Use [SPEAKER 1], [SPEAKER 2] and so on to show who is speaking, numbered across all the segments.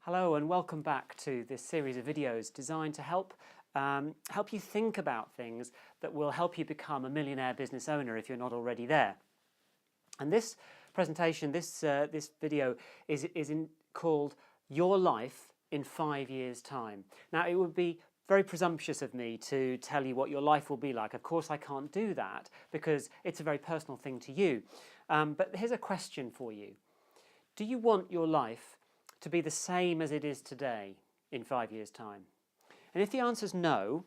[SPEAKER 1] Hello and welcome back to this series of videos designed to help you think about things that will help you become a millionaire business owner if you're not already there. And this presentation, this video is called Your Life in 5 years' Time. Now, it would be very presumptuous of me to tell you what your life will be like. Of course, I can't do that because it's a very personal thing to you. But here's a question for you. Do you want your life to be the same as it is today in 5 years' time? And if the answer is no,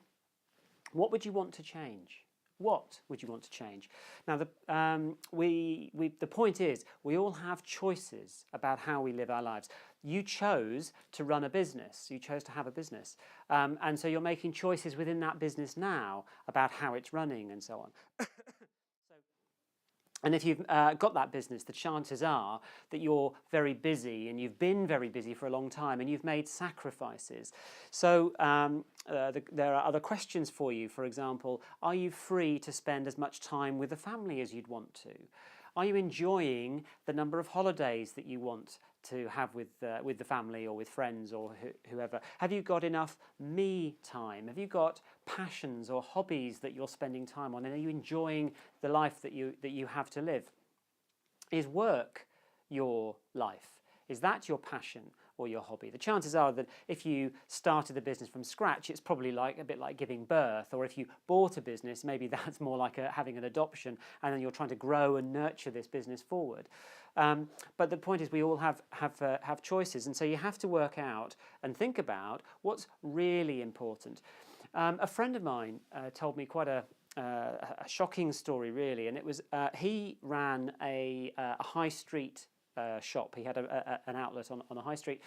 [SPEAKER 1] what would you want to change? What would you want to change? Now, the point is, we all have choices about how we live our lives. You chose to run a business. You chose to have a business. And so you're making choices within that business now about how it's running and so on. And if you've got that business, the chances are that you're very busy and you've been very busy for a long time and you've made sacrifices. So there are other questions for you. For example, are you free to spend as much time with the family as you'd want to? Are you enjoying the number of holidays that you want to have with the family or with friends or whoever? Have you got enough me time? Have you got passions or hobbies that you're spending time on? And are you enjoying the life that you have to live? Is work your life? Is that your passion or your hobby? The chances are that if you started the business from scratch, it's probably a bit like giving birth. Or if you bought a business, maybe that's more like having an adoption, and then you're trying to grow and nurture this business forward. But the point is, we all have choices, and so you have to work out and think about what's really important. A friend of mine told me quite a shocking story, really, and it was he ran a high street shop. He had an outlet on a high street,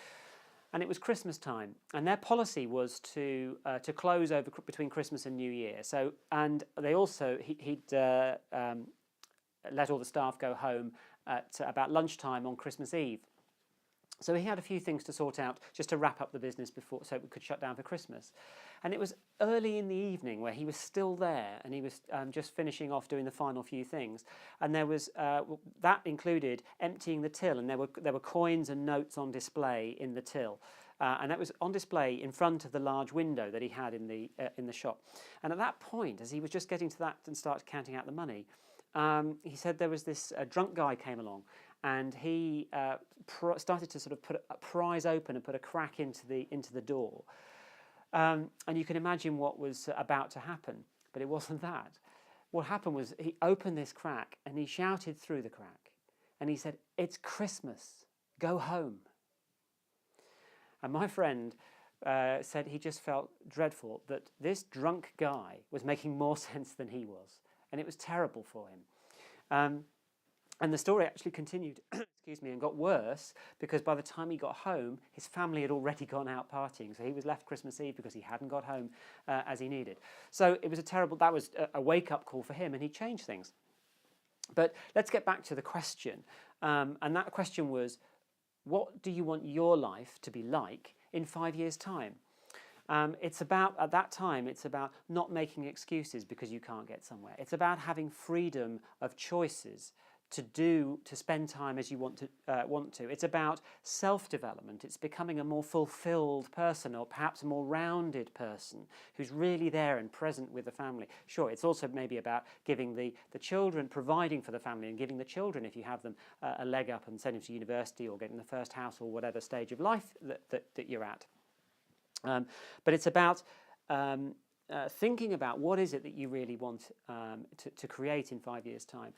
[SPEAKER 1] and it was Christmas time, and their policy was to close over between Christmas and New Year. So, and they also he'd let all the staff go home at about lunchtime on Christmas Eve. So he had a few things to sort out just to wrap up the business before, so it could shut down for Christmas. And it was early in the evening where he was still there, and he was just finishing off doing the final few things. And there was that included emptying the till, and there were coins and notes on display in the till. And that was on display in front of the large window that he had in the shop. And at that point, as he was just getting to that and started counting out the money, he said there was this drunk guy came along, and he started to sort of prise open and put a crack into the door. And you can imagine what was about to happen, but it wasn't that. What happened was he opened this crack and he shouted through the crack, and he said, "It's Christmas, go home." And my friend said he just felt dreadful that this drunk guy was making more sense than he was, and it was terrible for him. And the story actually continued, excuse me, and got worse, because by the time he got home, his family had already gone out partying. So he was left Christmas Eve because he hadn't got home as he needed. So it was that was a wake-up call for him, and he changed things. But let's get back to the question. And that question was, what do you want your life to be like in 5 years' time? It's about, at that time, it's about not making excuses because you can't get somewhere. It's about having freedom of choices to spend time as you want to. It's about self-development. It's becoming a more fulfilled person, or perhaps a more rounded person who's really there and present with the family. Sure, it's also maybe about giving the children, providing for the family and giving the children, if you have them, a leg up and sending them to university or getting the first house or whatever stage of life that you're at. But it's about thinking about what is it that you really want to create in 5 years' time.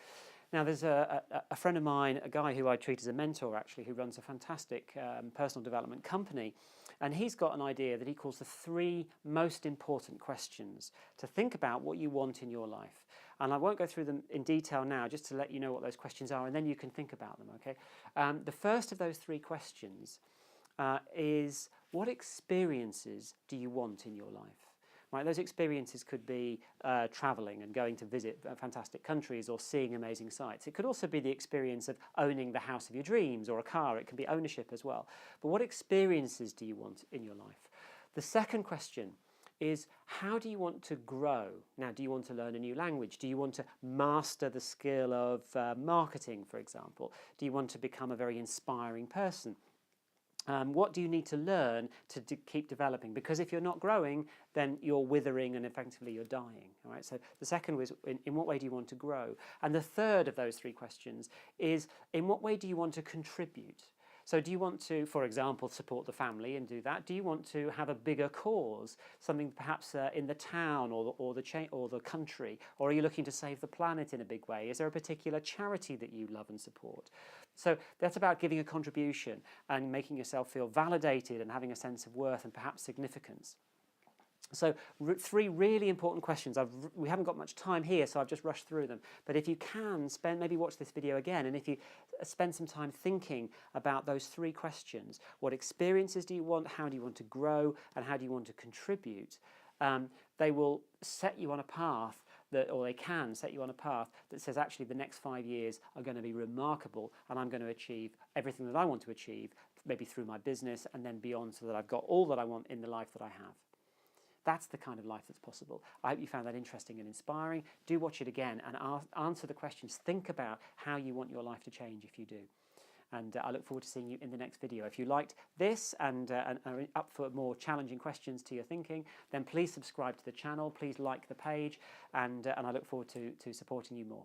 [SPEAKER 1] Now, there's a friend of mine, a guy who I treat as a mentor, actually, who runs a fantastic personal development company. And he's got an idea that he calls the 3 most important questions to think about what you want in your life. And I won't go through them in detail now, just to let you know what those questions are, and then you can think about them, okay? The first of those 3 questions is, what experiences do you want in your life? Right, those experiences could be travelling and going to visit fantastic countries or seeing amazing sights. It could also be the experience of owning the house of your dreams or a car. It can be ownership as well. But what experiences do you want in your life? The second question is, how do you want to grow? Now, do you want to learn a new language? Do you want to master the skill of marketing, for example? Do you want to become a very inspiring person? What do you need to learn to keep developing? Because if you're not growing, then you're withering and effectively you're dying. All right. So the second was, in what way do you want to grow? And the third of those three questions is, in what way do you want to contribute? So do you want to, for example, support the family and do that? Do you want to have a bigger cause, something perhaps in the town or the country? Or are you looking to save the planet in a big way? Is there a particular charity that you love and support? So that's about giving a contribution and making yourself feel validated and having a sense of worth and perhaps significance. So three really important questions. We haven't got much time here, so I've just rushed through them. But if you can, maybe watch this video again, and if you spend some time thinking about those three questions, what experiences do you want, how do you want to grow, and how do you want to contribute, they will set you on a path or they can set you on a path that says, actually, the next 5 years are going to be remarkable, and I'm going to achieve everything that I want to achieve, maybe through my business and then beyond, so that I've got all that I want in the life that I have. That's the kind of life that's possible. I hope you found that interesting and inspiring. Do watch it again and answer the questions. Think about how you want your life to change if you do. And I look forward to seeing you in the next video. If you liked this and are up for more challenging questions to your thinking, then please subscribe to the channel. Please like the page, and I look forward to supporting you more.